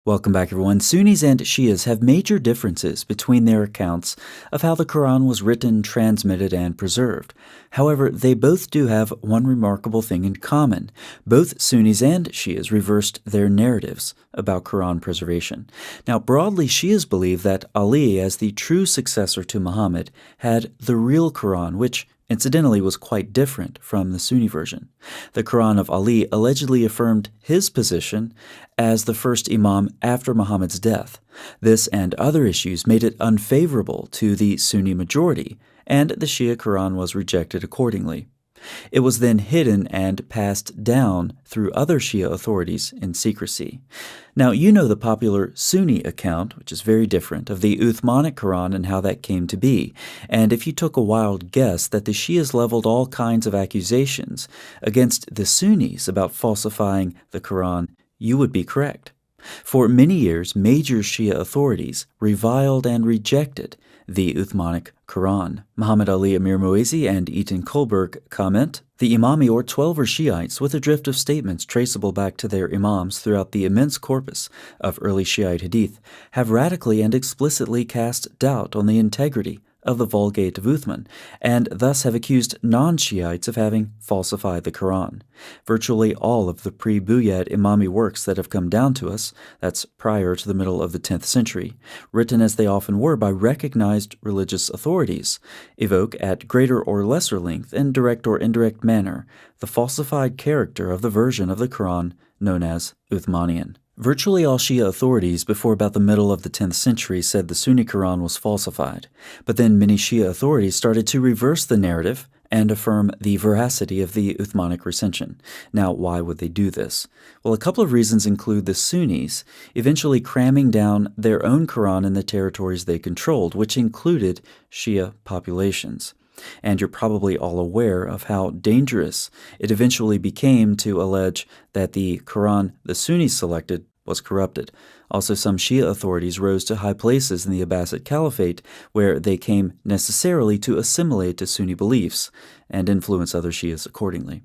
Welcome back, everyone. Sunnis and Shias have major differences between their accounts of how the Quran was written, transmitted, and preserved. However, they both do have one remarkable thing in common. Both Sunnis and Shias reversed their narratives about Quran preservation. Now, broadly, Shias believe that Ali, as the true successor to Muhammad, had the real Quran, which incidentally was quite different from the Sunni version. The Quran of Ali allegedly affirmed his position as the first imam after Muhammad's death. This and other issues made it unfavorable to the Sunni majority, and the Shia Quran was rejected accordingly. It was then hidden and passed down through other Shia authorities in secrecy. Now, you know the popular Sunni account, which is very different, of the Uthmanic Quran and how that came to be. And if you took a wild guess that the Shias leveled all kinds of accusations against the Sunnis about falsifying the Quran, you would be correct. For many years, major Shia authorities reviled and rejected the Uthmanic Quran. Muhammad Ali Amir Muezi and Etan Kohlberg comment, "The Imami or Twelver Shiites, with a drift of statements traceable back to their imams throughout the immense corpus of early Shiite hadith, have radically and explicitly cast doubt on the integrity of the Vulgate of Uthman, and thus have accused non-Shiites of having falsified the Quran. Virtually all of the pre-Buyid Imami works that have come down to us, that's prior to the middle of the 10th century, written as they often were by recognized religious authorities, evoke at greater or lesser length, in direct or indirect manner, the falsified character of the version of the Quran known as Uthmanian." Virtually all Shia authorities before about the middle of the 10th century said the Sunni Quran was falsified, but then many Shia authorities started to reverse the narrative and affirm the veracity of the Uthmanic recension. Now, why would they do this? Well, a couple of reasons include the Sunnis eventually cramming down their own Quran in the territories they controlled, which included Shia populations. And you're probably all aware of how dangerous it eventually became to allege that the Quran the Sunnis selected was corrupted. Also, some Shia authorities rose to high places in the Abbasid Caliphate, where they came necessarily to assimilate to Sunni beliefs and influence other Shias accordingly.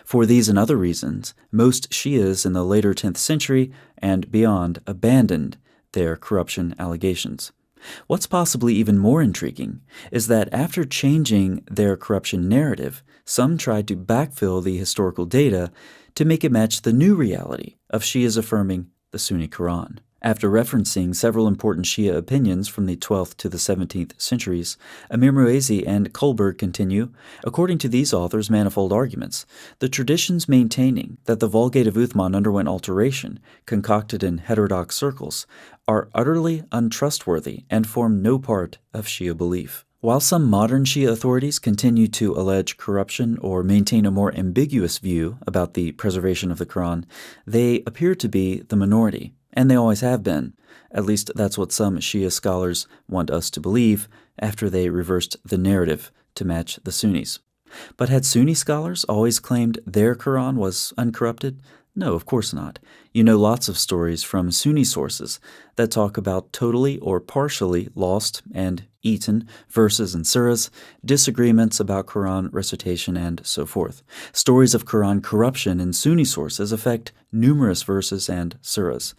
For these and other reasons, most Shias in the later 10th century and beyond abandoned their corruption allegations. What's possibly even more intriguing is that after changing their corruption narrative, some tried to backfill the historical data to make it match the new reality of Shias affirming the Sunni Quran. After referencing several important Shia opinions from the 12th to the 17th centuries, Amir Muezi and Kohlberg continue, according to these authors' manifold arguments, the traditions maintaining that the Vulgate of Uthman underwent alteration, concocted in heterodox circles, are utterly untrustworthy and form no part of Shia belief. While some modern Shia authorities continue to allege corruption or maintain a more ambiguous view about the preservation of the Quran, they appear to be the minority. And they always have been. At least that's what some Shia scholars want us to believe after they reversed the narrative to match the Sunnis. But had Sunni scholars always claimed their Quran was uncorrupted? No, of course not. You know lots of stories from Sunni sources that talk about totally or partially lost and eaten verses and surahs, disagreements about Quran recitation, and so forth. Stories of Quran corruption in Sunni sources affect numerous verses and surahs.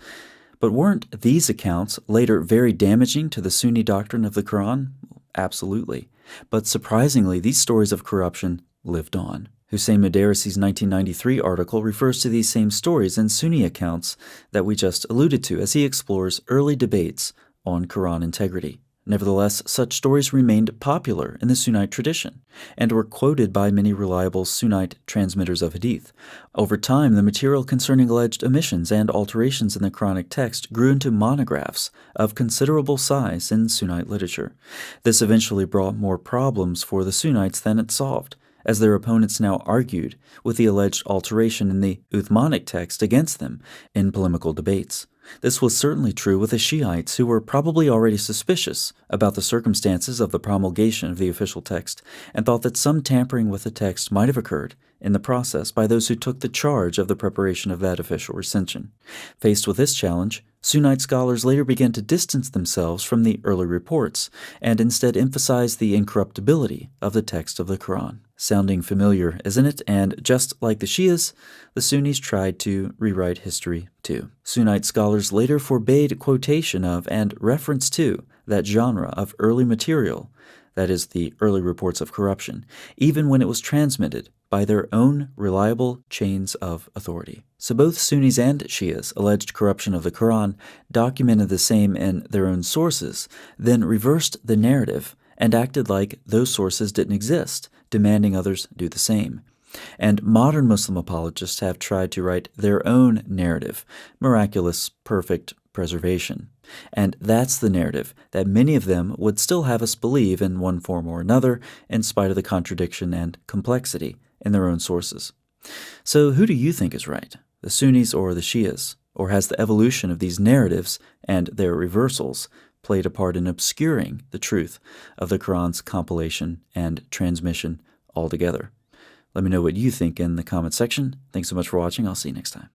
But weren't these accounts later very damaging to the Sunni doctrine of the Quran? Absolutely. But surprisingly, these stories of corruption lived on. Hussein Mudarisi's 1993 article refers to these same stories and Sunni accounts that we just alluded to as he explores early debates on Quran integrity. Nevertheless, such stories remained popular in the Sunnite tradition and were quoted by many reliable Sunnite transmitters of hadith. Over time, the material concerning alleged omissions and alterations in the Quranic text grew into monographs of considerable size in Sunnite literature. This eventually brought more problems for the Sunnites than it solved, as their opponents now argued with the alleged alteration in the Uthmanic text against them in polemical debates. This was certainly true with the Shiites, who were probably already suspicious about the circumstances of the promulgation of the official text and thought that some tampering with the text might have occurred in the process by those who took the charge of the preparation of that official recension. Faced with this challenge, Sunnite scholars later began to distance themselves from the early reports and instead emphasize the incorruptibility of the text of the Quran. Sounding familiar, isn't it? And just like the Shias, the Sunnis tried to rewrite history too. Sunnite scholars later forbade quotation of and reference to that genre of early material, that is, the early reports of corruption, even when it was transmitted by their own reliable chains of authority. So both Sunnis and Shias alleged corruption of the Quran, documented the same in their own sources, then reversed the narrative and acted like those sources didn't exist, demanding others do the same. And modern Muslim apologists have tried to write their own narrative, miraculous, perfect preservation. And that's the narrative that many of them would still have us believe in one form or another, in spite of the contradiction and complexity in their own sources. So who do you think is right, the Sunnis or the Shias? Or has the evolution of these narratives and their reversals played a part in obscuring the truth of the Quran's compilation and transmission altogether? Let me know what you think in the comment section. Thanks so much for watching. I'll see you next time.